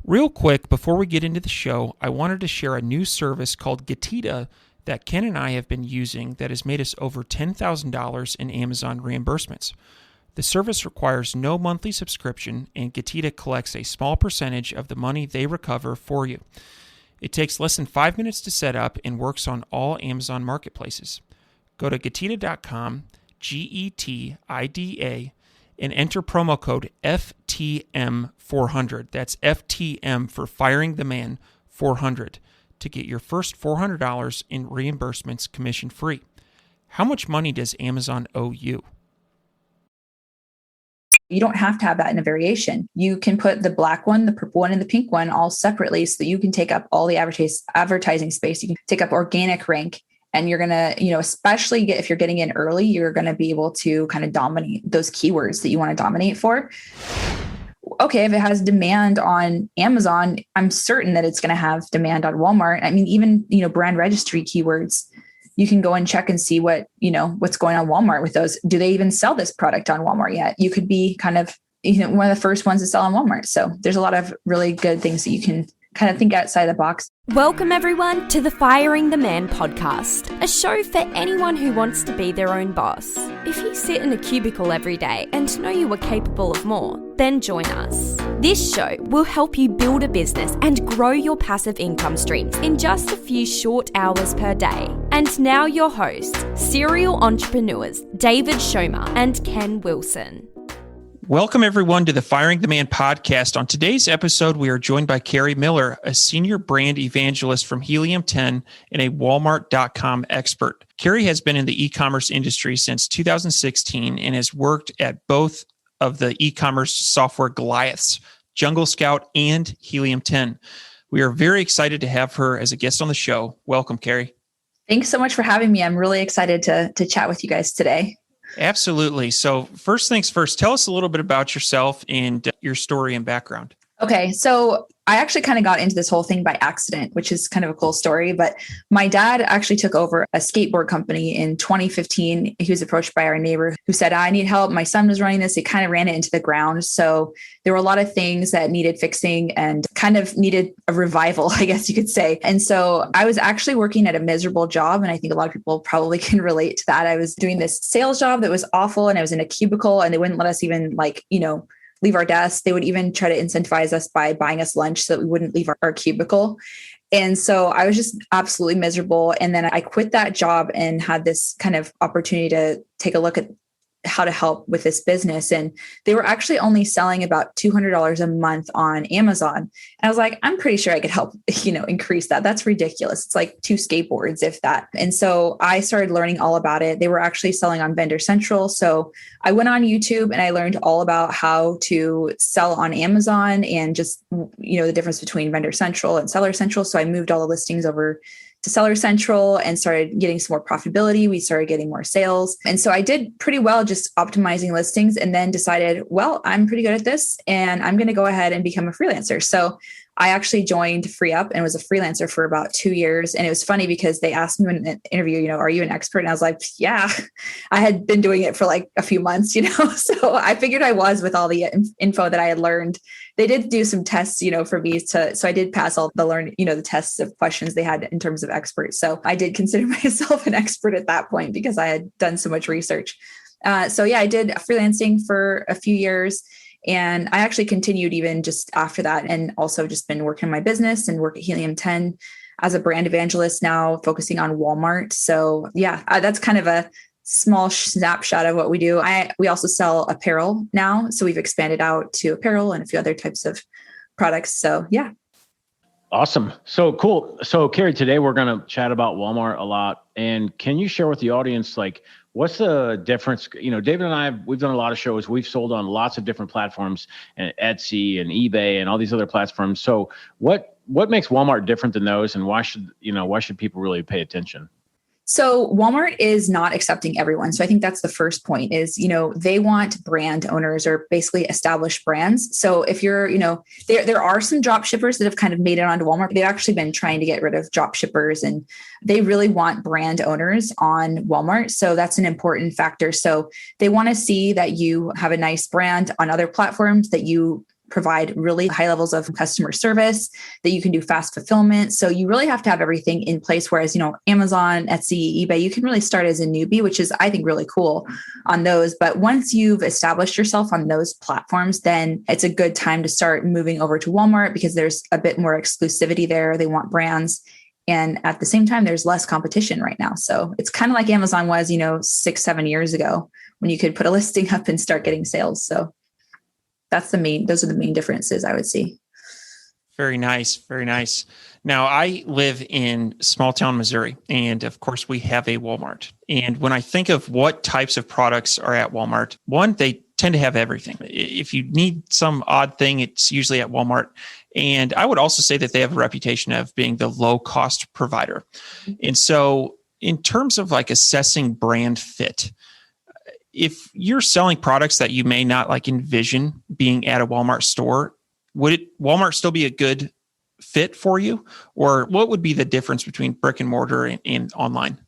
Real quick, before we get into the show, I wanted to share a new service called Getita that Ken and I have been using that has made us over $10,000 in Amazon reimbursements. The service requires no monthly subscription, and Getita collects a small percentage of the money they recover for you. It takes less than 5 minutes to set up and works on all Amazon marketplaces. Go to Getita.com, Getida, and enter promo code FTM400. That's FTM for Firing the Man 400 to get your first $400 in reimbursements commission free. How much money does Amazon owe you? You don't have to have that in a variation. You can put the black one, the purple one, and the pink one all separately so that you can take up all the advertising space. You can take up organic rank, and you're going to, especially if you're getting in early, you're going to be able to kind of dominate those keywords that you want to dominate for. Okay, if it has demand on Amazon, I'm certain that it's going to have demand on Walmart. I mean, even, brand registry keywords, you can go and check and see what's going on Walmart with those. Do they even sell this product on Walmart yet? You could be kind of, one of the first ones to sell on Walmart. So there's a lot of really good things that you can kind of think outside the box. Welcome everyone to the Firing the Man podcast, a show for anyone who wants to be their own boss. If you sit in a cubicle every day and know you are capable of more, then join us. This show will help you build a business and grow your passive income streams in just a few short hours per day. And now your hosts, serial entrepreneurs David Schomer and Ken Wilson. Welcome, everyone, to the Firing the Man podcast. On today's episode, we are joined by Carrie Miller, a senior brand evangelist from Helium10 and a Walmart.com expert. Carrie has been in the e-commerce industry since 2016 and has worked at both of the e-commerce software Goliaths, Jungle Scout and Helium10. We are very excited to have her as a guest on the show. Welcome, Carrie. Thanks so much for having me. I'm really excited to chat with you guys today. Absolutely. So first things first, tell us a little bit about yourself and your story and background. Okay. So I actually kind of got into this whole thing by accident, which is kind of a cool story. But my dad actually took over a skateboard company in 2015. He was approached by our neighbor who said, I need help. My son was running this. He kind of ran it into the ground. So there were a lot of things that needed fixing and kind of needed a revival, I guess you could say. And so I was actually working at a miserable job. And I think a lot of people probably can relate to that. I was doing this sales job that was awful, and I was in a cubicle, and they wouldn't let us even leave our desk. They would even try to incentivize us by buying us lunch so that we wouldn't leave our cubicle. And so I was just absolutely miserable. And then I quit that job and had this kind of opportunity to take a look at how to help with this business. And they were actually only selling about $200 a month on Amazon. And I was like, I'm pretty sure I could help, increase that. That's ridiculous. It's like 2 skateboards, if that. And so I started learning all about it. They were actually selling on Vendor Central. So I went on YouTube and I learned all about how to sell on Amazon and just, the difference between Vendor Central and Seller Central. So I moved all the listings over to Seller Central and started getting some more profitability. We started getting more sales. And so I did pretty well just optimizing listings, and then decided, well, I'm pretty good at this and I'm going to go ahead and become a freelancer. So I actually joined FreeUp and was a freelancer for about 2 years. And it was funny because they asked me in an interview, are you an expert? And I was like, yeah, I had been doing it for like a few months, so I figured I was with all the info that I had learned. They did do some tests, for me so I did pass all the the tests of questions they had in terms of experts. So I did consider myself an expert at that point because I had done so much research. I did freelancing for a few years. And I actually continued even just after that, and also just been working on my business and work at Helium10 as a brand evangelist now, focusing on Walmart. So that's kind of a small snapshot of what we do. We also sell apparel now. So we've expanded out to apparel and a few other types of products. So yeah. Awesome. So cool. So Carrie, today we're going to chat about Walmart a lot. And can you share with the audience, what's the difference? David and we've done a lot of shows. We've sold on lots of different platforms, and Etsy and eBay and all these other platforms. So what makes Walmart different than those, and why should people really pay attention? So Walmart is not accepting everyone. So I think that's the first point is, they want brand owners or basically established brands. So if you're, there are some drop shippers that have kind of made it onto Walmart. They've actually been trying to get rid of drop shippers, and they really want brand owners on Walmart. So that's an important factor. So they want to see that you have a nice brand on other platforms, that you provide really high levels of customer service, that you can do fast fulfillment. So you really have to have everything in place. Whereas, Amazon, Etsy, eBay, you can really start as a newbie, which is, I think, really cool on those. But once you've established yourself on those platforms, then it's a good time to start moving over to Walmart because there's a bit more exclusivity there. They want brands. And at the same time, there's less competition right now. So it's kind of like Amazon was, 6-7 years ago when you could put a listing up and start getting sales. So those are the main differences I would see. Very nice. Very nice. Now, I live in small town Missouri, and of course we have a Walmart. And when I think of what types of products are at Walmart, one, they tend to have everything. If you need some odd thing, it's usually at Walmart. And I would also say that they have a reputation of being the low cost provider. And so in terms of like assessing brand fit, if you're selling products that you may not like envision being at a Walmart store, would Walmart still be a good fit for you? Or what would be the difference between brick and mortar and online?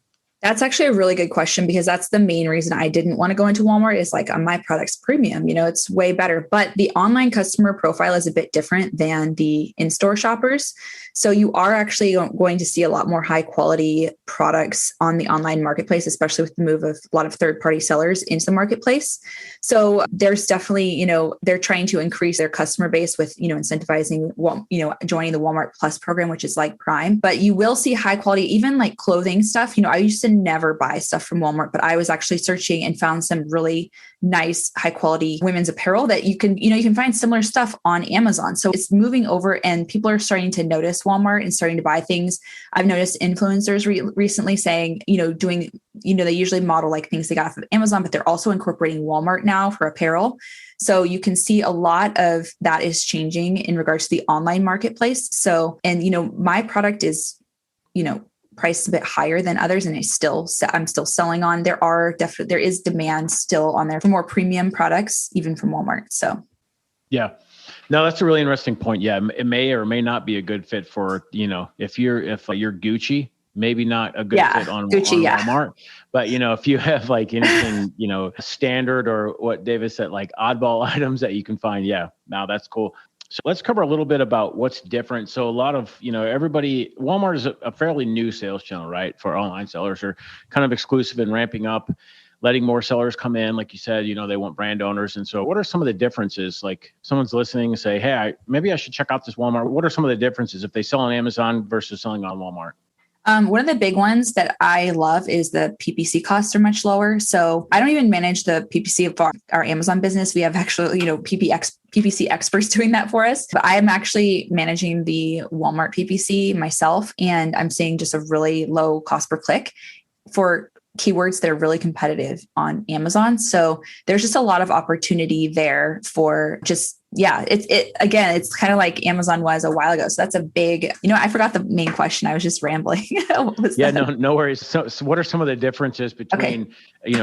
That's actually a really good question because that's the main reason I didn't want to go into Walmart is like my product's premium, it's way better. But the online customer profile is a bit different than the in-store shoppers. So you are actually going to see a lot more high quality products on the online marketplace, especially with the move of a lot of third-party sellers into the marketplace. So there's definitely, they're trying to increase their customer base with, incentivizing, joining the Walmart Plus program, which is like Prime. But you will see high quality, even like clothing stuff. I used to never buy stuff from Walmart, but I was actually searching and found some really nice, high quality women's apparel that you can find similar stuff on Amazon. So it's moving over and people are starting to notice Walmart and starting to buy things. I've noticed influencers recently saying, doing, they usually model like things they got from Amazon, but they're also incorporating Walmart now for apparel. So you can see a lot of that is changing in regards to the online marketplace. So, and, my product is, priced a bit higher than others. And I'm still selling on, there is demand still on there for more premium products, even from Walmart. So. Yeah, no, that's a really interesting point. Yeah. It may or may not be a good fit for, if you're Gucci, maybe not a good fit on Gucci, on Walmart, but if you have like anything, standard or what David said, like oddball items that you can find. Yeah. Now that's cool. So let's cover a little bit about what's different. So a lot of, Walmart is a fairly new sales channel, right? For online sellers are kind of exclusive and ramping up, letting more sellers come in. Like you said, they want brand owners. And so what are some of the differences? Like someone's listening and say, hey, maybe I should check out this Walmart. What are some of the differences if they sell on Amazon versus selling on Walmart? One of the big ones that I love is the PPC costs are much lower. So I don't even manage the PPC of our Amazon business. We have actually, PPC experts doing that for us. But I'm actually managing the Walmart PPC myself, and I'm seeing just a really low cost per click for keywords that are really competitive on Amazon. So there's just a lot of opportunity there for just, it's kind of like Amazon was a while ago. So that's a big, I forgot the main question. I was just rambling. No worries. So what are some of the differences between,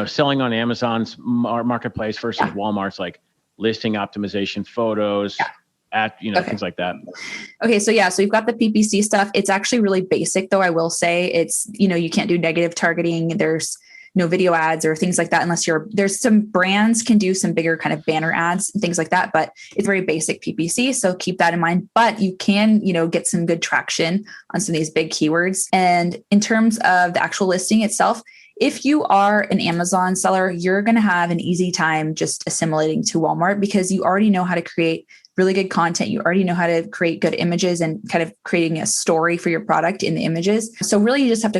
selling on Amazon's marketplace versus Walmart's, like listing optimization, photos, things like that? Okay. So we've got the PPC stuff. It's actually really basic though. I will say it's, you can't do negative targeting. There's no video ads or things like that unless there's some brands can do some bigger kind of banner ads and things like that, but it's very basic PPC. So keep that in mind, but you can, get some good traction on some of these big keywords. And in terms of the actual listing itself, if you are an Amazon seller, you're going to have an easy time just assimilating to Walmart because you already know how to create really good content. You already know how to create good images and kind of creating a story for your product in the images. So really you just have to,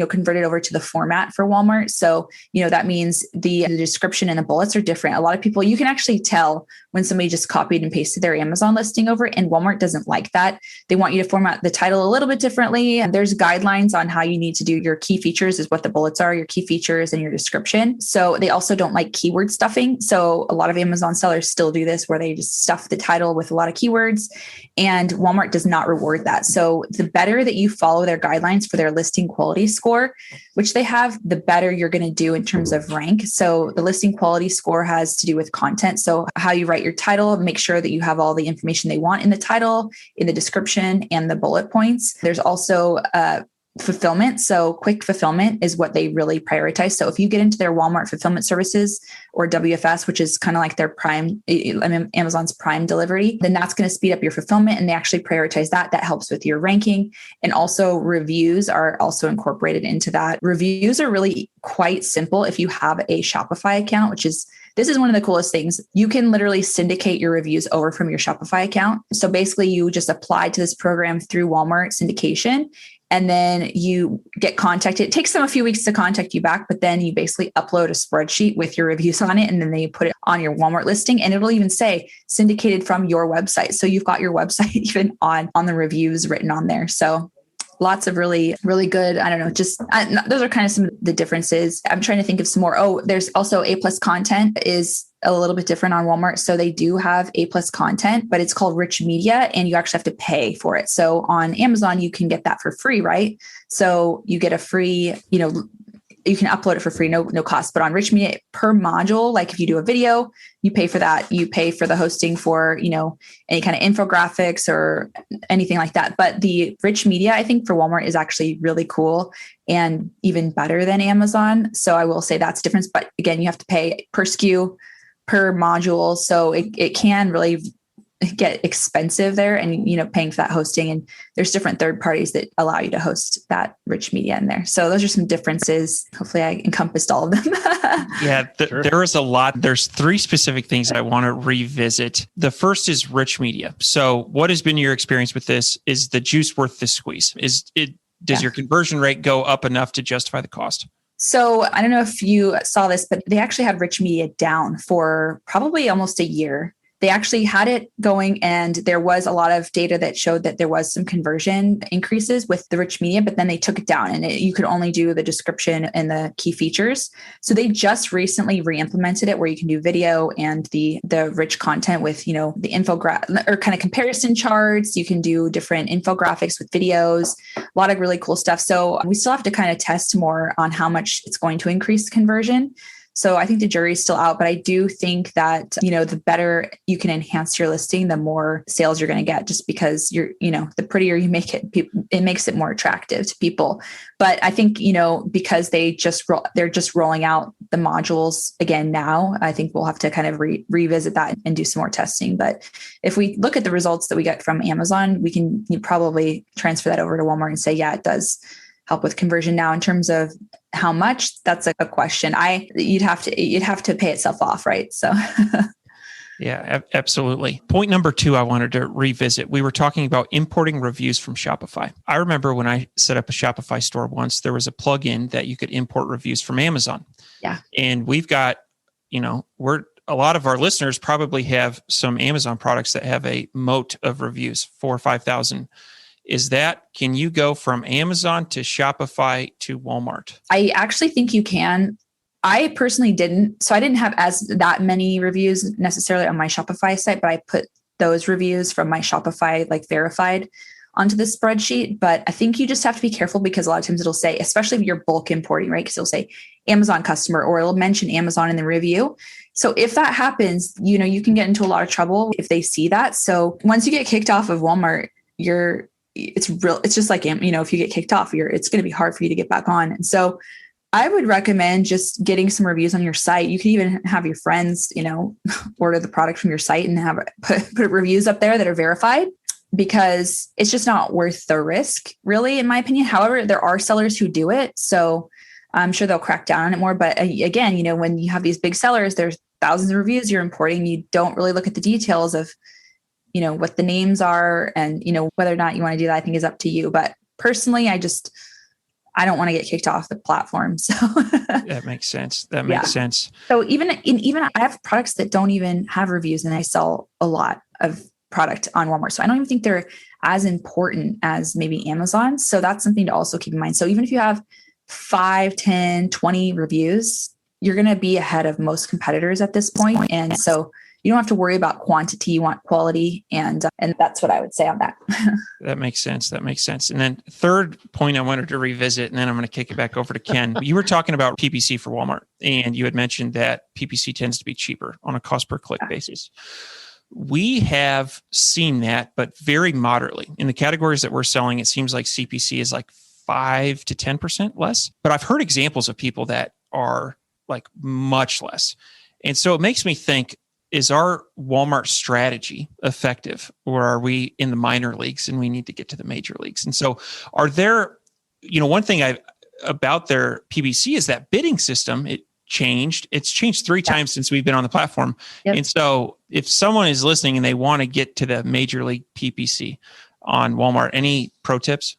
convert it over to the format for Walmart. So, that means the description and the bullets are different. A lot of people, you can actually tell when somebody just copied and pasted their Amazon listing over, and Walmart doesn't like that. They want you to format the title a little bit differently. And there's guidelines on how you need to do your key features is what the bullets are, your key features and your description. So they also don't like keyword stuffing. So a lot of Amazon sellers still do this where they just stuff the title with a lot of keywords, and Walmart does not reward that. So the better that you follow their guidelines for their listing quality score, which they have, the better you're going to do in terms of rank. So the listing quality score has to do with content. So how you write your title, make sure that you have all the information they want in the title, in the description, and the bullet points. There's also fulfillment. So quick fulfillment is what they really prioritize. So if you get into their Walmart fulfillment services or WFS, which is kind of like their Amazon's Prime delivery, then that's going to speed up your fulfillment. And they actually prioritize that. That helps with your ranking. And also reviews are also incorporated into that. Reviews are really quite simple if you have a Shopify account, this is one of the coolest things. You can literally syndicate your reviews over from your Shopify account. So basically you just apply to this program through Walmart syndication, and then you get contacted. It takes them a few weeks to contact you back, but then you basically upload a spreadsheet with your reviews on it, and then they put it on your Walmart listing, and it'll even say syndicated from your website. So you've got your website even on the reviews written on there. So lots of really, really good. I don't know, those are kind of some of the differences. I'm trying to think of some more. Oh, there's also A+ content is a little bit different on Walmart. So they do have A+ content, but it's called rich media, and you actually have to pay for it. So on Amazon, you can get that for free, right? So you get a free, you can upload it for free, no cost. But on rich media per module, like if you do a video, you pay for that. You pay for the hosting for, any kind of infographics or anything like that. But the rich media, I think for Walmart is actually really cool and even better than Amazon. So I will say that's the difference. But again, you have to pay per SKU, per module. So it can really get expensive there, and paying for that hosting, and there's different third parties that allow you to host that rich media in there. So those are some differences. Hopefully I encompassed all of them. Yeah, Sure. There is a lot. There's 3 specific things I want to revisit. The first is rich media. So what has been your experience with this? Is the juice worth the squeeze? Does your conversion rate go up enough to justify the cost? So I don't know if you saw this, but they actually had rich media down for probably almost a year. They actually had it going, and there was a lot of data that showed that there was some conversion increases with the rich media, but then they took it down, and you could only do the description and the key features. So they just recently re-implemented it where you can do video and the rich content with, the infographic or kind of comparison charts. You can do different infographics with videos, a lot of really cool stuff. So we still have to kind of test more on how much it's going to increase conversion. So I think the jury's still out, but I do think that, the better you can enhance your listing, the more sales you're going to get, just because the prettier you make it, it makes it more attractive to people. But I think, because they're just rolling out the modules again now, I think we'll have to kind of revisit that and do some more testing. But if we look at the results that we get from Amazon, we can probably transfer that over to Walmart and say, yeah, it does help with conversion. Now, in terms of how much, that's a question. You'd have to pay itself off, right? So, yeah, absolutely. Point number 2, I wanted to revisit. We were talking about importing reviews from Shopify. I remember when I set up a Shopify store once, there was a plugin that you could import reviews from Amazon. Yeah, and we've got, a lot of our listeners probably have some Amazon products that have a moat of reviews, 4,000 or 5,000. Can you go from Amazon to Shopify to Walmart? I actually think you can. I personally didn't. So I didn't have that many reviews necessarily on my Shopify site, but I put those reviews from my Shopify verified onto the spreadsheet. But I think you just have to be careful, because a lot of times it'll say, especially if you're bulk importing, right? Because it'll say Amazon customer, or it'll mention Amazon in the review. So if that happens, you can get into a lot of trouble if they see that. So once you get kicked off of Walmart, it's just like, if you get kicked off, it's going to be hard for you to get back on. And so I would recommend just getting some reviews on your site. You can even have your friends, order the product from your site and put reviews up there that are verified, because it's just not worth the risk, really, in my opinion. However, there are sellers who do it, so I'm sure they'll crack down on it more. But again, when you have these big sellers, there's thousands of reviews you're importing. You don't really look at the details of what the names are, and, whether or not you want to do that, I think is up to you. But personally, I don't want to get kicked off the platform. So that makes sense. That makes sense. So even I have products that don't even have reviews, and I sell a lot of product on Walmart. So I don't even think they're as important as maybe Amazon. So that's something to also keep in mind. So even if you have 5, 10, 20 reviews, you're going to be ahead of most competitors at this point. And so you don't have to worry about quantity, you want quality. And that's what I would say on that. That makes sense. And then third point I wanted to revisit, and then I'm going to kick it back over to Ken. You were talking about PPC for Walmart, and you had mentioned that PPC tends to be cheaper on a cost per click basis. We have seen that, but very moderately. In the categories that we're selling, it seems like CPC is like 5 to 10% less. But I've heard examples of people that are like much less. And so it makes me think, is our Walmart strategy effective, or are we in the minor leagues and we need to get to the major leagues? And so are there, one thing about their PPC is that bidding system, it's changed 3 times since we've been on the platform. Yep. And so if someone is listening and they want to get to the major league PPC on Walmart, any pro tips?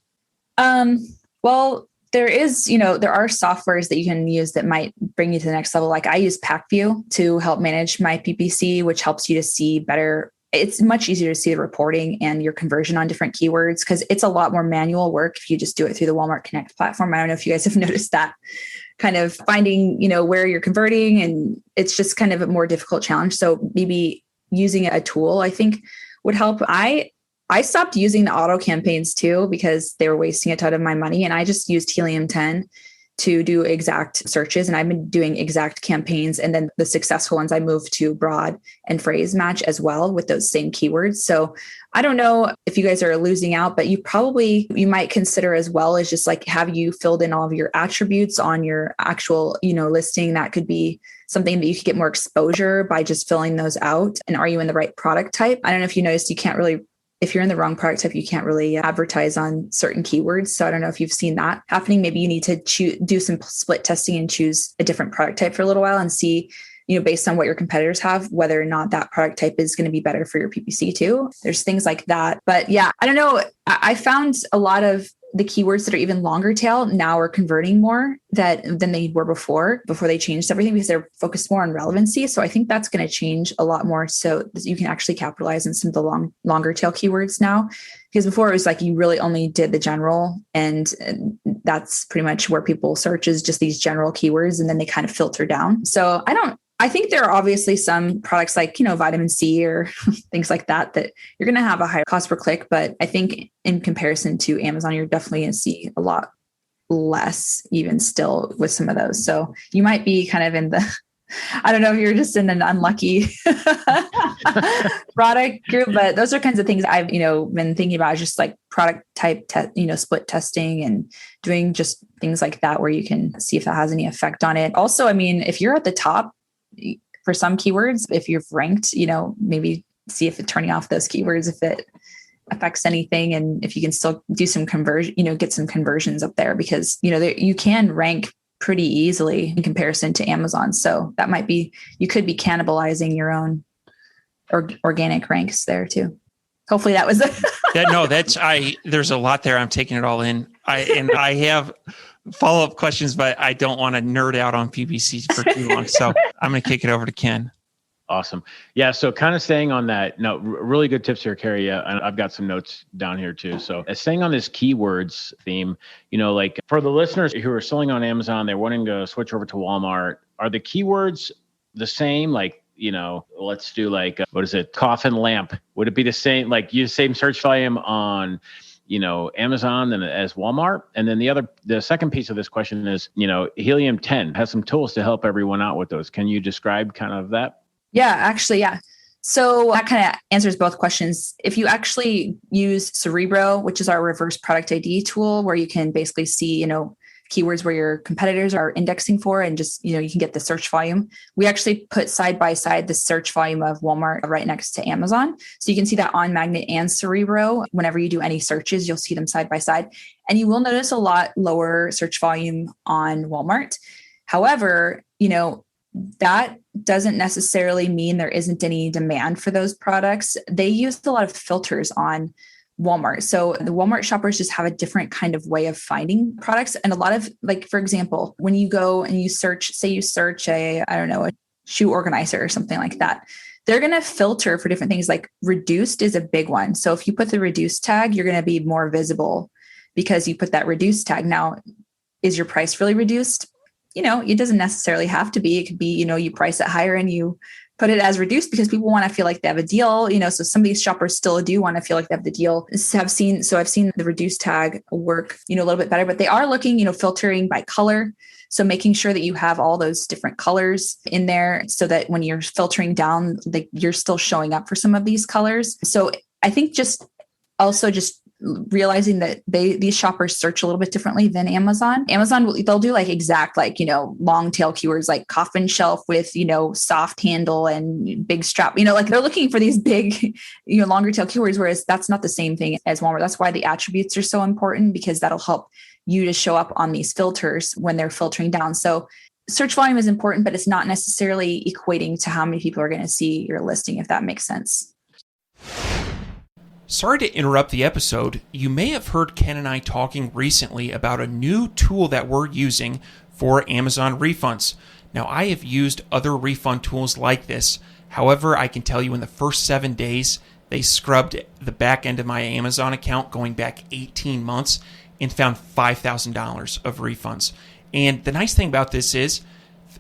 Well, there are softwares that you can use that might bring you to the next level. Like I use PackView to help manage my PPC, which helps you to see better. It's much easier to see the reporting and your conversion on different keywords, because it's a lot more manual work if you just do it through the Walmart Connect platform. I don't know if you guys have noticed that, kind of finding, where you're converting, and it's just kind of a more difficult challenge. So maybe using a tool, I think, would help. I stopped using the auto campaigns too, because they were wasting a ton of my money. And I just used Helium10 to do exact searches. And I've been doing exact campaigns. And then the successful ones, I moved to broad and phrase match as well with those same keywords. So I don't know if you guys are losing out, but you might consider as well as just like, have you filled in all of your attributes on your actual, listing? That could be something that you could get more exposure by just filling those out. And are you in the right product type? I don't know if you noticed, if you're in the wrong product type, you can't really advertise on certain keywords. So I don't know if you've seen that happening. Maybe you need to do some split testing and choose a different product type for a little while and see, based on what your competitors have, whether or not that product type is going to be better for your PPC too. There's things like that. But yeah, I don't know. I found a lot of the keywords that are even longer tail now are converting more than they were before they changed everything, because they're focused more on relevancy. So I think that's going to change a lot more, so that you can actually capitalize on some of the longer tail keywords now. Because before it was like you really only did the general, and that's pretty much where people search, is just these general keywords, and then they kind of filter down. So I think there are obviously some products like, vitamin C or things like that you're going to have a higher cost per click. But I think in comparison to Amazon, you're definitely going to see a lot less even still with some of those. So you might be kind of I don't know if you're just in an unlucky product group, but those are kinds of things I've, been thinking about, just like product type, split testing and doing just things like that, where you can see if that has any effect on it. Also, I mean, if you're at the top for some keywords, if you've ranked, maybe see if it's turning off those keywords, if it affects anything, and if you can still do some conversion, get some conversions up there, because, you can rank pretty easily in comparison to Amazon. So that might be, you could be cannibalizing your own organic ranks there too. Hopefully that was there's a lot there. I'm taking it all in. I have follow-up questions, but I don't want to nerd out on PPC for too long. So I'm going to kick it over to Ken. Awesome. Yeah. So kind of staying on that, no, really good tips here, Carrie. I've got some notes down here too. So staying on this keywords theme, like for the listeners who are selling on Amazon, they're wanting to switch over to Walmart. Are the keywords the same? Like, let's do like, coffin lamp. Would it be the same, like same search volume on, Amazon than as Walmart? And then the second piece of this question is, Helium10 has some tools to help everyone out with those. Can you describe kind of that? Yeah, actually, yeah. So that kind of answers both questions. If you actually use Cerebro, which is our reverse product ID tool, where you can basically see, keywords where your competitors are indexing for, and just, you can get the search volume. We actually put side by side the search volume of Walmart right next to Amazon. So you can see that on Magnet and Cerebro. Whenever you do any searches, you'll see them side by side, and you will notice a lot lower search volume on Walmart. However, that doesn't necessarily mean there isn't any demand for those products. They use a lot of filters on Walmart. So the Walmart shoppers just have a different kind of way of finding products. And a lot of, like, for example, when you go and you search a shoe organizer or something like that, they're going to filter for different things. Like reduced is a big one. So if you put the reduced tag, you're going to be more visible because you put that reduced tag. Now, is your price really reduced? It doesn't necessarily have to be. It could be, you price it higher and you put it as reduced because people want to feel like they have a deal, so some of these shoppers still do want to feel like they have the deal. I've seen the reduced tag work, a little bit better, but they are looking, filtering by color. So making sure that you have all those different colors in there so that when you're filtering down, you're still showing up for some of these colors. So I think just realizing that these shoppers search a little bit differently than Amazon. They'll do like exact, like, long tail keywords like coffin shelf with, soft handle and big strap, like they're looking for these big, longer tail keywords, whereas that's not the same thing as Walmart. That's why the attributes are so important, because that'll help you to show up on these filters when they're filtering down. So search volume is important, but it's not necessarily equating to how many people are going to see your listing, if that makes sense. Sorry to interrupt the episode. You may have heard Ken and I talking recently about a new tool that we're using for Amazon refunds. Now, I have used other refund tools like this. However, I can tell you in the first 7 days, they scrubbed the back end of my Amazon account going back 18 months and found $5,000 of refunds. And the nice thing about this is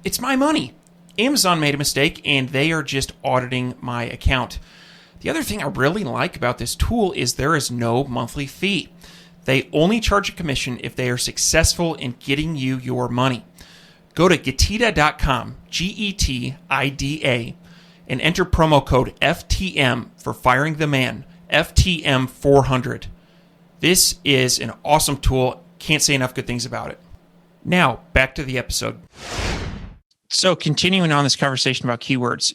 it's my money. Amazon made a mistake and they are just auditing my account. The other thing I really like about this tool is there is no monthly fee. They only charge a commission if they are successful in getting you your money. Go to Getida.com, Getida, and enter promo code FTM for Firing the Man, FTM 400. This is an awesome tool. Can't say enough good things about it. Now, back to the episode. So continuing on this conversation about keywords,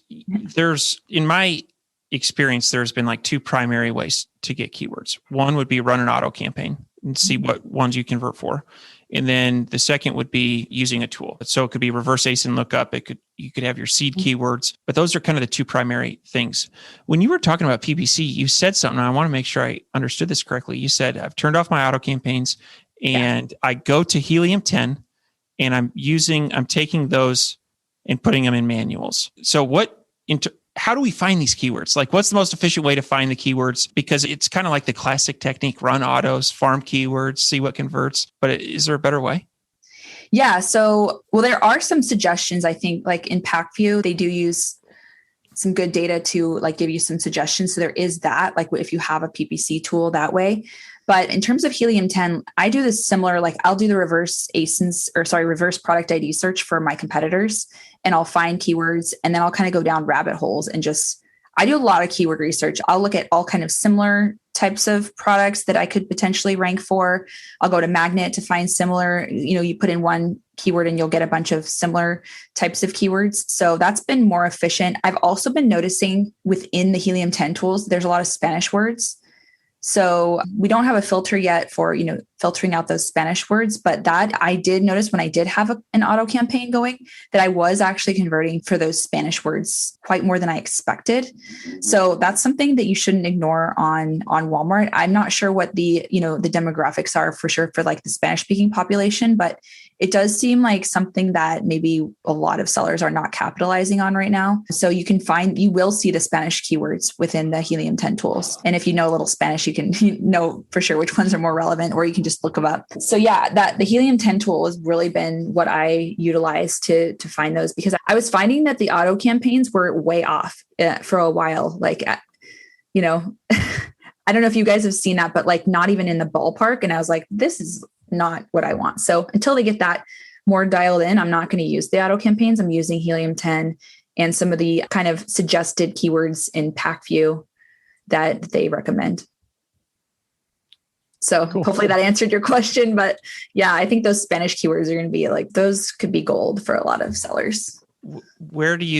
in my experience, there's been like two primary ways to get keywords. One would be run an auto campaign and see what ones you convert for. And then the second would be using a tool. So it could be reverse ASIN lookup. You could have your seed keywords, but those are kind of the two primary things. When you were talking about PPC, you said something. I want to make sure I understood this correctly. You said, I've turned off my auto campaigns and I go to Helium10 and I'm taking those and putting them in manuals. So how do we find these keywords? Like, what's the most efficient way to find the keywords? Because it's kind of like the classic technique, run autos, farm keywords, see what converts. But is there a better way? Yeah. So, there are some suggestions. I think like in PackView, they do use some good data to like give you some suggestions. So there is that, like if you have a PPC tool that way. But in terms of Helium10, I do this similar, like I'll do the reverse product ID search for my competitors, and I'll find keywords, and then I'll kind of go down rabbit holes and I do a lot of keyword research. I'll look at all kind of similar types of products that I could potentially rank for. I'll go to Magnet to find similar, you put in one keyword and you'll get a bunch of similar types of keywords. So that's been more efficient. I've also been noticing within the Helium10 tools, there's a lot of Spanish words. So we don't have a filter yet for, filtering out those Spanish words, but that I did notice when I did have an auto campaign going that I was actually converting for those Spanish words quite more than I expected. So that's something that you shouldn't ignore on Walmart. I'm not sure what the demographics are for sure for like the Spanish speaking population, but it does seem like something that maybe a lot of sellers are not capitalizing on right now. So you will see the Spanish keywords within the Helium10 tools. And if you know a little Spanish, you can know for sure which ones are more relevant, or you can just look them up. So yeah, that the Helium10 tool has really been what I utilize to find those, because I was finding that the auto campaigns were way off for a while. Like, I don't know if you guys have seen that, but like not even in the ballpark. And I was like, this is not what I want. So until they get that more dialed in, I'm not going to use the auto campaigns. I'm using Helium10 and some of the kind of suggested keywords in PackView that they recommend. So cool. Hopefully that answered your question. But yeah, I think those Spanish keywords are going to be like, those could be gold for a lot of sellers.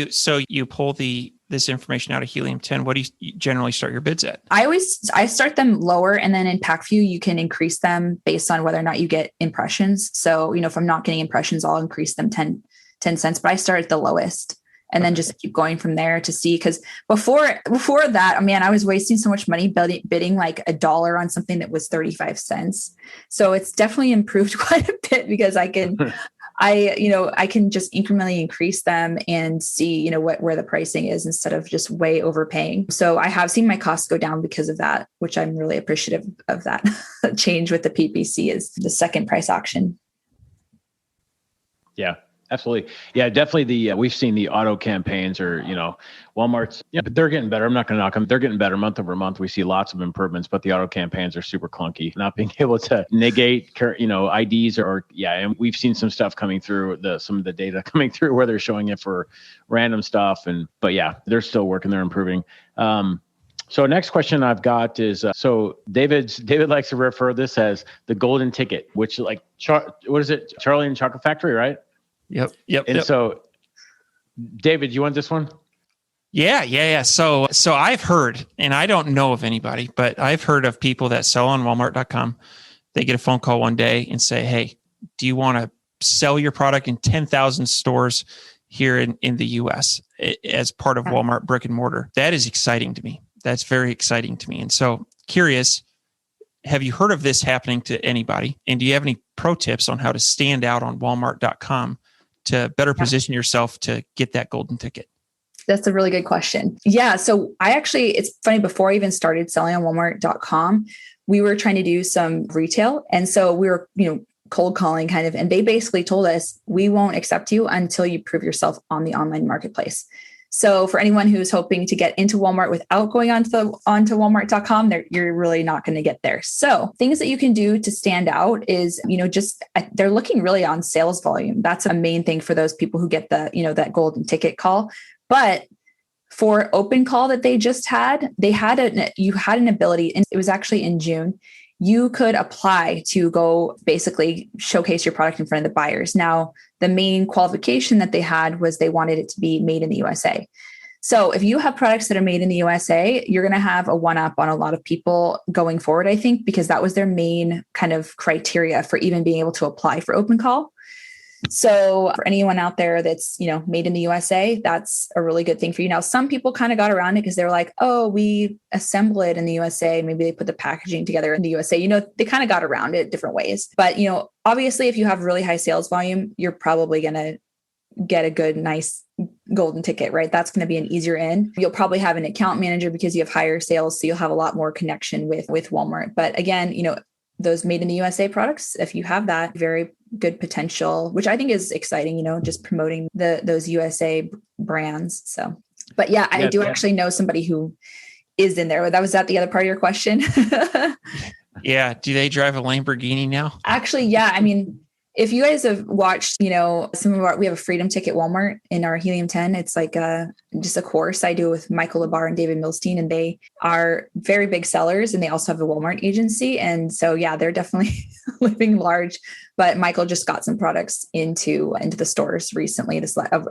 So you pull this information out of Helium10, what do you generally start your bids at? I start them lower, and then in PackView, you can increase them based on whether or not you get impressions. So, if I'm not getting impressions, I'll increase them 10 cents, but I start at the lowest and then just keep going from there to see. Because before that, man, I was wasting so much money bidding like $1 on something that was 35 cents. So it's definitely improved quite a bit, because I can just incrementally increase them and see, where the pricing is instead of just way overpaying. So I have seen my costs go down because of that, which I'm really appreciative of that change with the PPC is the second price auction. Yeah. Absolutely. Yeah, definitely we've seen the auto campaigns or, Walmart's, but they're getting better. I'm not going to knock them. They're getting better month over month. We see lots of improvements, but the auto campaigns are super clunky, not being able to negate, IDs and we've seen some stuff coming through some of the data coming through where they're showing it for random stuff. But yeah, they're still working. They're improving. So next question I've got is, so David likes to refer this as the golden ticket, which like, what is it? Charlie and Chocolate Factory, right? Yep. And so David, you want this one? Yeah. So I've heard, and I don't know of anybody, but I've heard of people that sell on Walmart.com. They get a phone call one day and say, hey, do you want to sell your product in 10,000 stores here in the US as part of Walmart brick and mortar? That is exciting to me. That's very exciting to me. And so curious, have you heard of this happening to anybody? And do you have any pro tips on how to stand out on Walmart.com to better position yourself to get that golden ticket? That's a really good question. Yeah. So it's funny, before I even started selling on Walmart.com, we were trying to do some retail. And so we were, cold calling kind of, and they basically told us, we won't accept you until you prove yourself on the online marketplace. So for anyone who's hoping to get into Walmart without going onto Walmart.com, you're really not going to get there. So things that you can do to stand out is, they're looking really on sales volume. That's a main thing for those people who get that golden ticket call. But for open call that they just had, you had an ability, and it was actually in June, you could apply to go basically showcase your product in front of the buyers. Now, the main qualification that they had was they wanted it to be made in the USA. So if you have products that are made in the USA, you're going to have a one-up on a lot of people going forward, I think, because that was their main kind of criteria for even being able to apply for open call. So for anyone out there that's, made in the USA, that's a really good thing for you. Now, some people kind of got around it because they're like, oh, we assemble it in the USA. Maybe they put the packaging together in the USA. They kind of got around it different ways. But, obviously, if you have really high sales volume, you're probably going to get a good, nice golden ticket, right? That's going to be an easier in. You'll probably have an account manager because you have higher sales. So you'll have a lot more connection with Walmart. But again, those made in the USA products, if you have that, very good potential, which I think is exciting, just promoting those USA brands. So, but yeah, I do actually know somebody who is in there. Was that the other part of your question? Yeah. Do they drive a Lamborghini now? Actually, yeah. I mean, if you guys have watched, we have a freedom ticket Walmart in our Helium10. It's like just a course I do with Michael Labar and David Milstein, and they are very big sellers, and they also have a Walmart agency. And so, yeah, they're definitely living large, but Michael just got some products into the stores recently,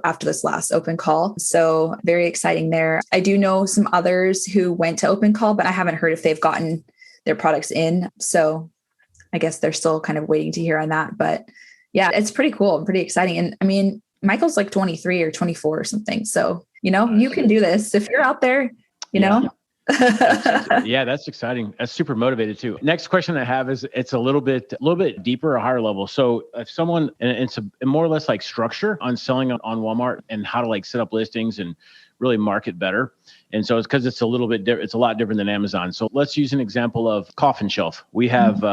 after this last open call. So very exciting there. I do know some others who went to open call, but I haven't heard if they've gotten their products in. So I guess they're still kind of waiting to hear on that. But yeah, it's pretty cool and pretty exciting. And I mean, Michael's like 23 or 24 or something. So, you can do this if you're out there, know. Yeah, that's exciting. That's super motivated too. Next question I have is, it's a little bit deeper or higher level. So if someone, and it's a more or less like structure on selling on Walmart and how to like set up listings and really market better. And so it's because it's a little bit different. It's a lot different than Amazon. So let's use an example of coffin shelf. We have,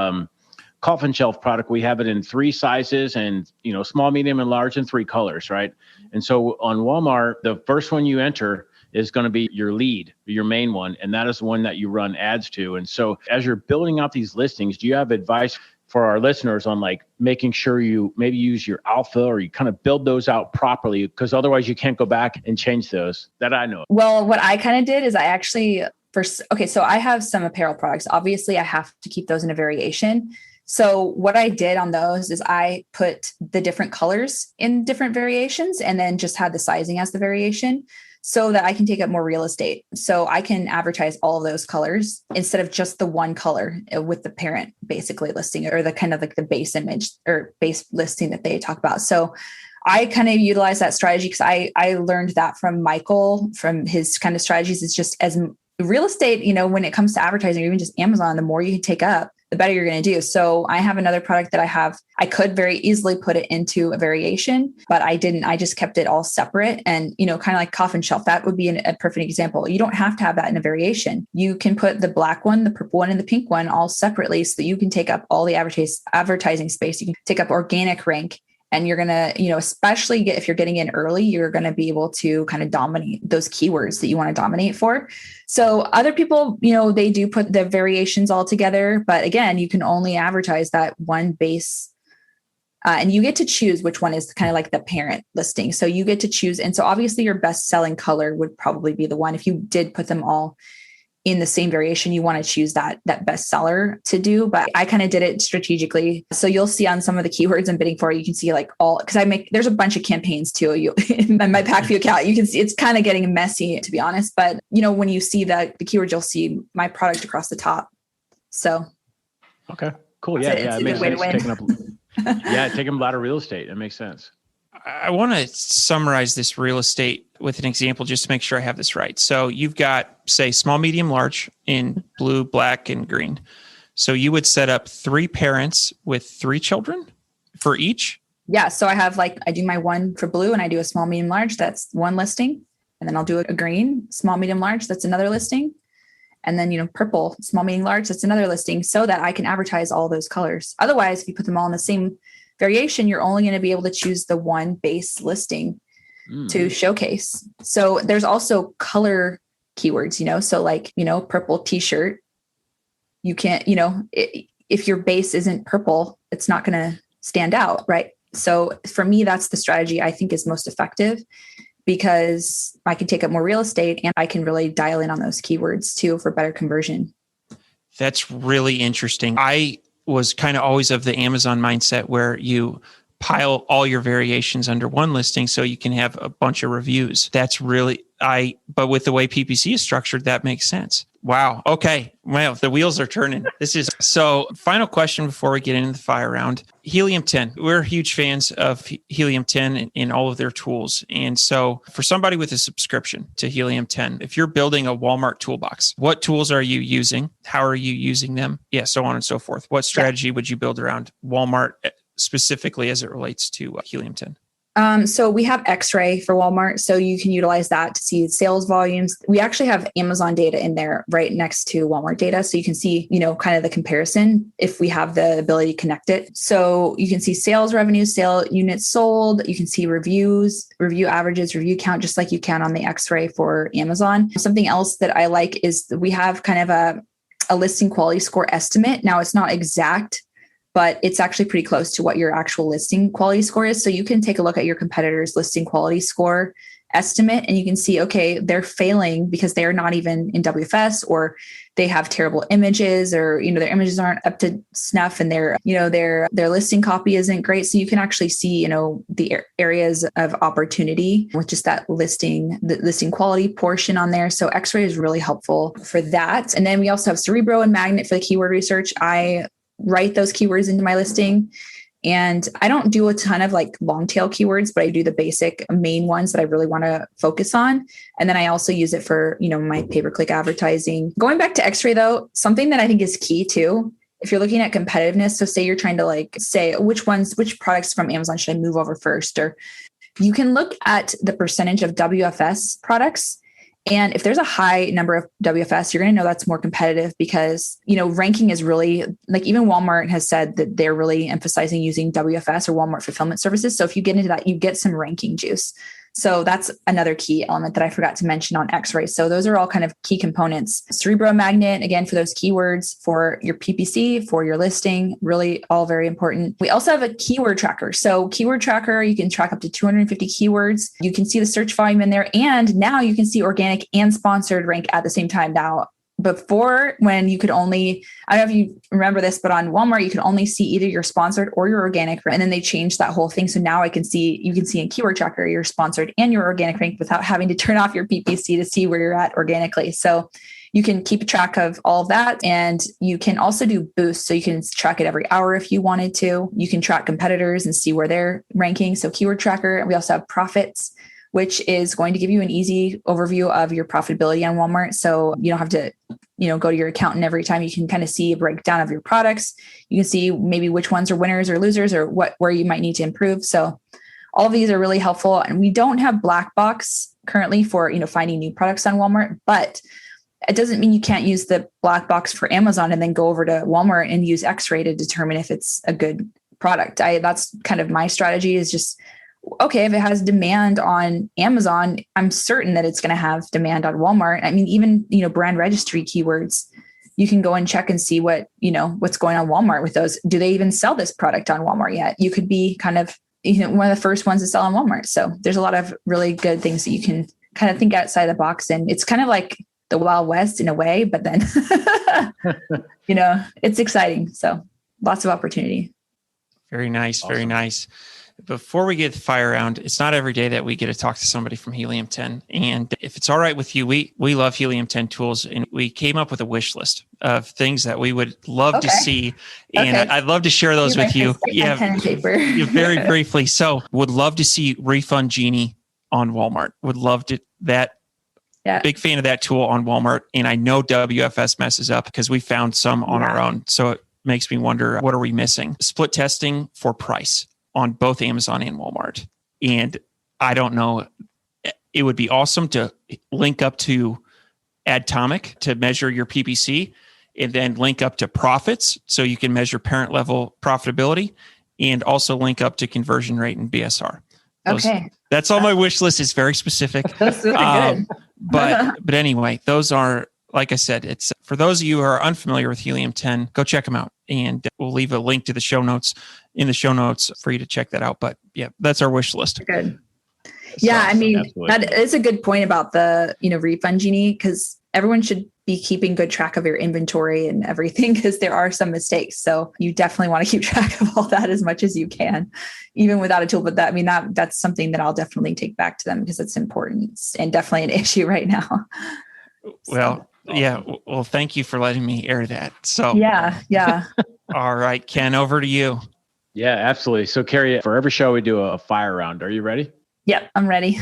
coffin shelf product. We have it in 3 sizes and, small, medium, and large, and 3 colors, right? And so on Walmart, the first one you enter is going to be your lead, your main one. And that is the one that you run ads to. And so as you're building out these listings, do you have advice for our listeners on like making sure you maybe use your alpha, or you kind of build those out properly? Because otherwise you can't go back and change those, that I know. Well, what I kind of did is so I have some apparel products. Obviously I have to keep those in a variation. So what I did on those is I put the different colors in different variations, and then just had the sizing as the variation, so that I can take up more real estate. So I can advertise all of those colors instead of just the one color with the parent basically listing, or the kind of like the base image or base listing that they talk about. So I kind of utilize that strategy because I learned that from Michael, from his kind of strategies. It's just as real estate, when it comes to advertising, or even just Amazon, the more you take up, the better you're going to do. So I have another product that I could very easily put it into a variation, but I didn't. I just kept it all separate. And, kind of like coffin shelf, that would be a perfect example. You don't have to have that in a variation. You can put the black one, the purple one, and the pink one all separately, so that you can take up all the advertising space. You can take up organic rank. And you're going to, especially if you're getting in early, you're going to be able to kind of dominate those keywords that you want to dominate for. So other people, they do put the variations all together. But again, you can only advertise that one base. And you get to choose which one is kind of like the parent listing. So you get to choose. And so obviously your best selling color would probably be the one, if you did put them all in the same variation, you want to choose that best seller to do. But I kind of did it strategically. So you'll see on some of the keywords I'm bidding for, you can see like because there's a bunch of campaigns too. In my PackView account, you can see it's kind of getting messy, to be honest. But when you see the keywords, you'll see my product across the top. So. Okay, cool. Yeah. It makes sense. Taking a lot of real estate. That makes sense. I want to summarize this real estate with an example just to make sure I have this right. So you've got, say, small, medium, large in blue, black, and green. So you would set up 3 parents with 3 children for each? Yeah. So I do my one for blue and I do a small, medium, large. That's one listing. And then I'll do a green, small, medium, large. That's another listing. And then, purple, small, medium, large. That's another listing so that I can advertise all those colors. Otherwise, if you put them all in the same variation, you're only going to be able to choose the one base listing to showcase. So there's also color keywords, so like, purple t-shirt, you can't, if your base isn't purple, it's not going to stand out. Right. So for me, that's the strategy I think is most effective because I can take up more real estate and I can really dial in on those keywords too for better conversion. That's really interesting. I was kind of always of the Amazon mindset where you pile all your variations under one listing so you can have a bunch of reviews. That's really, but with the way PPC is structured, that makes sense. Wow. Okay. Well, the wheels are turning. So final question before we get into the fire round. Helium10. We're huge fans of Helium10 in all of their tools. And so for somebody with a subscription to Helium10, if you're building a Walmart toolbox, what tools are you using? How are you using them? Yeah, so on and so forth. What strategy would you build around Walmart specifically as it relates to Helium10? So we have X-ray for Walmart. So you can utilize that to see sales volumes. We actually have Amazon data in there right next to Walmart data. So you can see, kind of the comparison if we have the ability to connect it. So you can see sales revenue, sale units sold. You can see reviews, review averages, review count, just like you can on the X-ray for Amazon. Something else that I like is we have kind of a listing quality score estimate. Now it's not exact, but it's actually pretty close to what your actual listing quality score is. So you can take a look at your competitor's listing quality score estimate and you can see, okay, they're failing because they are not even in WFS or they have terrible images or, their images aren't up to snuff and their listing copy isn't great. So you can actually see, the areas of opportunity with just the listing quality portion on there. So X-ray is really helpful for that. And then we also have Cerebro and Magnet for the keyword research. I write those keywords into my listing. And I don't do a ton of long tail keywords, but I do the basic main ones that I really want to focus on. And then I also use it for, my pay-per-click advertising. Going back to X-ray though, something that I think is key too, if you're looking at competitiveness, so say you're trying to say which products from Amazon should I move over first, or you can look at the percentage of WFS products. And if there's a high number of WFS, you're going to know that's more competitive because, ranking is really even Walmart has said that they're really emphasizing using WFS or Walmart fulfillment services. So if you get into that, you get some ranking juice. So that's another key element that I forgot to mention on X-ray. So those are all kind of key components. Cerebro Magnet, again, for those keywords for your PPC, for your listing, really all very important. We also have a keyword tracker. So keyword tracker, you can track up to 250 keywords. You can see the search volume in there. And now you can see organic and sponsored rank at the same time. Now, before when you could only, I don't know if you remember this, but on Walmart, you could only see either your sponsored or your organic. And then they changed that whole thing. So now you can see in keyword tracker, your sponsored and your organic rank without having to turn off your PPC to see where you're at organically. So you can keep track of all of that. And you can also do boosts. So you can track it every hour if you wanted to. You can track competitors and see where they're ranking. So keyword tracker. We also have profits, which is going to give you an easy overview of your profitability on Walmart. So you don't have to, go to your accountant every time. You can kind of see a breakdown of your products. You can see maybe which ones are winners or losers or where you might need to improve. So all of these are really helpful. And we don't have black box currently for, finding new products on Walmart, but it doesn't mean you can't use the black box for Amazon and then go over to Walmart and use X-ray to determine if it's a good product. That's kind of my strategy is just, okay, if it has demand on Amazon, I'm certain that it's going to have demand on Walmart. I mean, even, brand registry keywords, you can go and check and see what's going on Walmart with those. Do they even sell this product on Walmart yet? You could be kind of, one of the first ones to sell on Walmart. So there's a lot of really good things that you can kind of think outside the box. And it's kind of like the Wild West in a way, but then, it's exciting. So lots of opportunity. Very nice. Awesome. Very nice. Before we get the fire round, it's not every day that we get to talk to somebody from Helium10. And if it's all right with you, we love Helium10 tools, and we came up with a wish list of things that we would love to see. And I'd love to share those with you. Yeah, pen and paper. Very briefly. So would love to see Refund Genie on Walmart. Would love to that. Yeah. Big fan of that tool on Walmart. And I know WFS messes up because we found some on our own. So it makes me wonder, what are we missing? Split testing for price on both Amazon and Walmart. And I don't know, it would be awesome to link up to Adtomic to measure your PPC, and then link up to profits so you can measure parent level profitability, and also link up to conversion rate and BSR. That's all my wish list is very specific. That's really good. But anyway, those are, like I said, it's for those of you who are unfamiliar with Helium10, go check them out. And we'll leave a link to the show notes in the show notes for you to check that out. But yeah, that's our wish list. Good. Yeah. Awesome. I mean, absolutely. That is a good point about the, Refund Genie, because everyone should be keeping good track of your inventory and everything, because there are some mistakes. So you definitely want to keep track of all that as much as you can, even without a tool. But that's something that I'll definitely take back to them, because it's important and definitely an issue right now. Well, yeah. Well, thank you for letting me air that. So yeah. All right, Ken, over to you. Yeah, absolutely. So Carrie, for every show we do a fire round. Are you ready? Yep, I'm ready.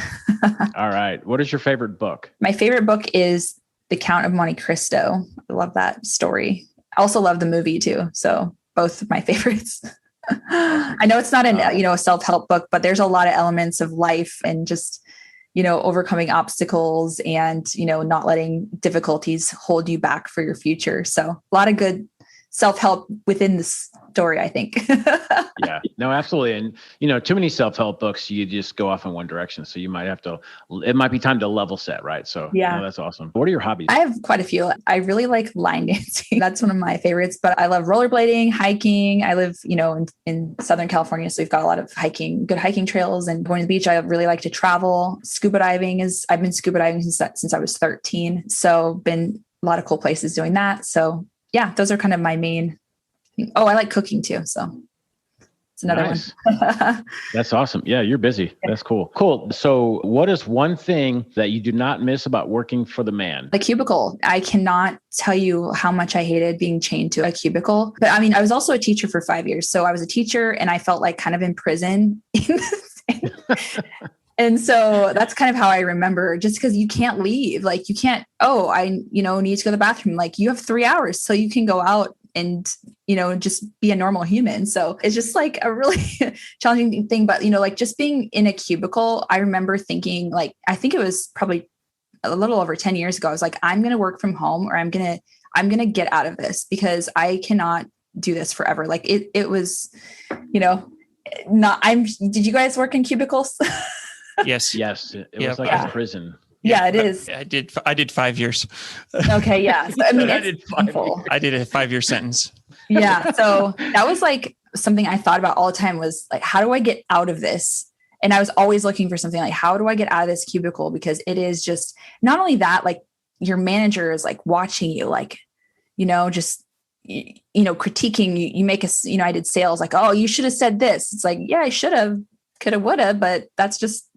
All right. What is your favorite book? My favorite book is The Count of Monte Cristo. I love that story. I also love the movie too. So both of my favorites. I know it's not a self-help book, but there's a lot of elements of life and just, overcoming obstacles and, not letting difficulties hold you back for your future. So a lot of good self-help within this story, I think. Yeah, no, absolutely. And, too many self-help books, you just go off in one direction. So you might have to, it might be time to level set, right? So yeah, that's awesome. What are your hobbies? I have quite a few. I really like line dancing. That's one of my favorites, but I love rollerblading, hiking. I live, in Southern California. So we've got a lot of good hiking trails, and going to the beach. I really like to travel. Scuba diving I've been scuba diving since I was 13. So been a lot of cool places doing that. So yeah, those are kind of my main. Oh, I like cooking too. So it's another one. That's awesome. Yeah, you're busy. That's cool. Cool. So what is one thing that you do not miss about working for the man? The cubicle. I cannot tell you how much I hated being chained to a cubicle. But I was also a teacher for 5 years. So I was a teacher and I felt like kind of in prison. And so that's kind of how I remember, just because you can't leave. Like you can't, I need to go to the bathroom. Like you have 3 hours so you can go out and, just be a normal human. So it's just like a really challenging thing. But, just being in a cubicle, I remember thinking I think it was probably a little over 10 years ago. I was like, I'm going to work from home, or I'm going to get out of this, because I cannot do this forever. Like it was, did you guys work in cubicles? Yes. It was like a prison. Yeah, it is. I did 5 years. Okay. Yeah. So, I did a 5-year sentence. Yeah. So that was like something I thought about all the time, was like, how do I get out of this? And I was always looking for something like, how do I get out of this cubicle? Because it is just not only that, like your manager is like watching you, like, just, critiquing you make I did sales, like, oh, you should have said this. It's like, yeah, I should have, could have, would have, but that's just,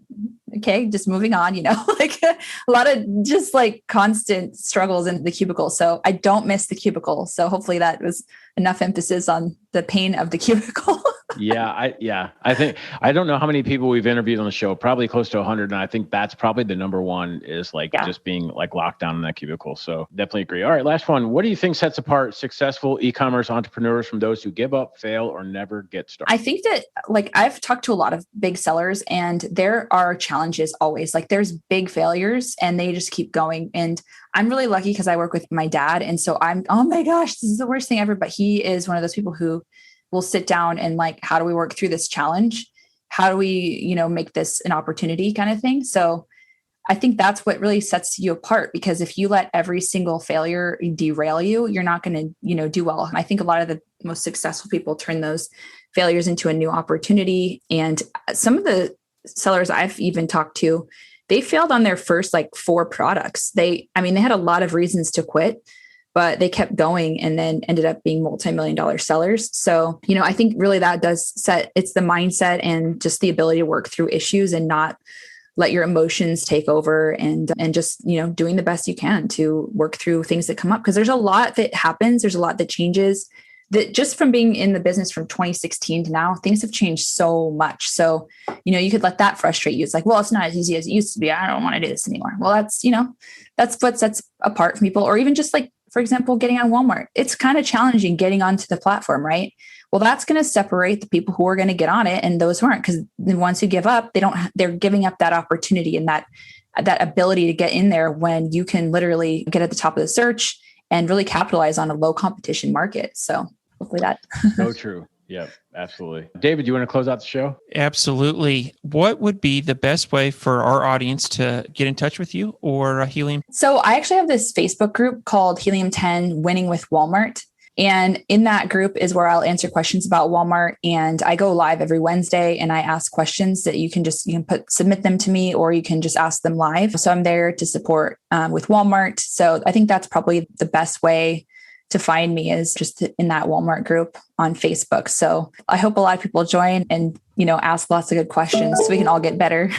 okay, just moving on, like a lot of just like constant struggles in the cubicle. So I don't miss the cubicle. So hopefully that was enough emphasis on the pain of the cubicle. I think, I don't know how many people we've interviewed on the show, probably close to 100. And I think that's probably the number one, is just being like locked down in that cubicle. So definitely agree. All right, last one. What do you think sets apart successful e-commerce entrepreneurs from those who give up, fail, or never get started? I think that I've talked to a lot of big sellers, and there are challenges always. Like there's big failures and they just keep going. And I'm really lucky because I work with my dad. And so oh my gosh, this is the worst thing ever. But he is one of those people who will sit down and like, how do we work through this challenge? How do we, make this an opportunity kind of thing? So I think that's what really sets you apart, because if you let every single failure derail you, you're not going to, do well. And I think a lot of the most successful people turn those failures into a new opportunity. And some of the sellers I've even talked to, they failed on their first like 4 products. They had a lot of reasons to quit, but they kept going and then ended up being multi-million-dollar sellers. So, I think really that does it's the mindset and just the ability to work through issues and not let your emotions take over, and just, doing the best you can to work through things that come up. Because there's a lot that happens. There's a lot that changes. That just from being in the business from 2016 to now, things have changed so much. So, you could let that frustrate you. It's like, well, it's not as easy as it used to be. I don't want to do this anymore. Well, that's what sets apart from people. Or even just like, for example, getting on Walmart. It's kind of challenging getting onto the platform, right? Well, that's going to separate the people who are going to get on it and those who aren't, because the ones who give up, they're giving up that opportunity and that ability to get in there when you can literally get at the top of the search and really capitalize on a low competition market. So hopefully that. So true. Yeah, absolutely. David, you want to close out the show? Absolutely. What would be the best way for our audience to get in touch with you or Helium? So I actually have this Facebook group called Helium10 Winning with Walmart. And in that group is where I'll answer questions about Walmart. And I go live every Wednesday and I ask questions that you can submit them to me, or you can just ask them live. So I'm there to support with Walmart. So I think that's probably the best way to find me, is just in that Walmart group on Facebook. So I hope a lot of people join and, ask lots of good questions so we can all get better.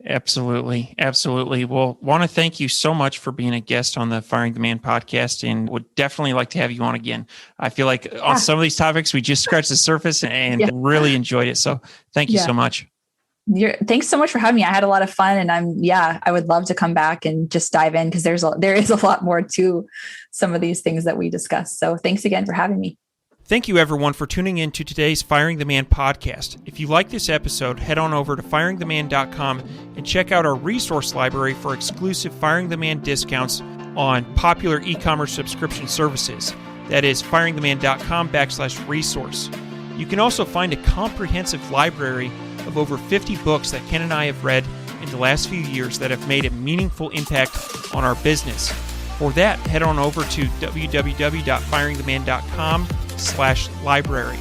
Absolutely. Absolutely. Well, want to thank you so much for being a guest on the Firing the Man podcast, and would definitely like to have you on again. I feel like on some of these topics, we just scratched the surface and really enjoyed it. So thank you so much. Thanks so much for having me. I had a lot of fun, and I would love to come back and just dive in, because there is a lot more to some of these things that we discussed. So thanks again for having me. Thank you, everyone, for tuning in to today's Firing the Man podcast. If you like this episode, head on over to firingtheman.com and check out our resource library for exclusive Firing the Man discounts on popular e-commerce subscription services. That is firingtheman.com/resource. You can also find a comprehensive library of over 50 books that Ken and I have read in the last few years that have made a meaningful impact on our business. For that, head on over to www.firingtheman.com/library.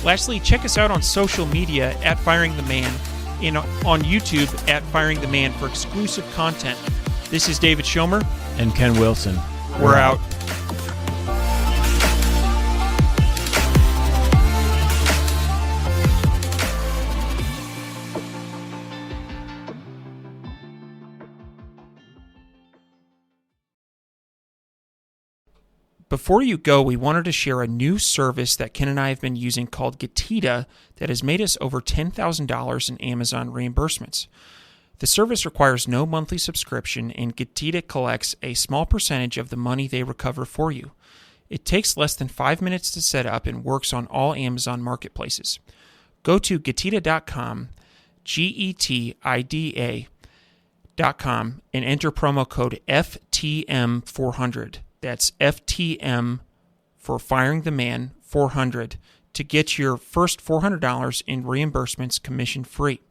Lastly, check us out on social media at Firing the Man and on YouTube at Firing the Man for exclusive content. This is David Schomer. And Ken Wilson. We're out. Before you go, we wanted to share a new service that Ken and I have been using called Getita that has made us over $10,000 in Amazon reimbursements. The service requires no monthly subscription, and Getita collects a small percentage of the money they recover for you. It takes less than 5 minutes to set up and works on all Amazon marketplaces. Go to Getita.com, Getida.com, and enter promo code FTM400. That's FTM for Firing the Man 400 to get your first $400 in reimbursements commission free.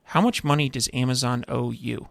How much money does Amazon owe you?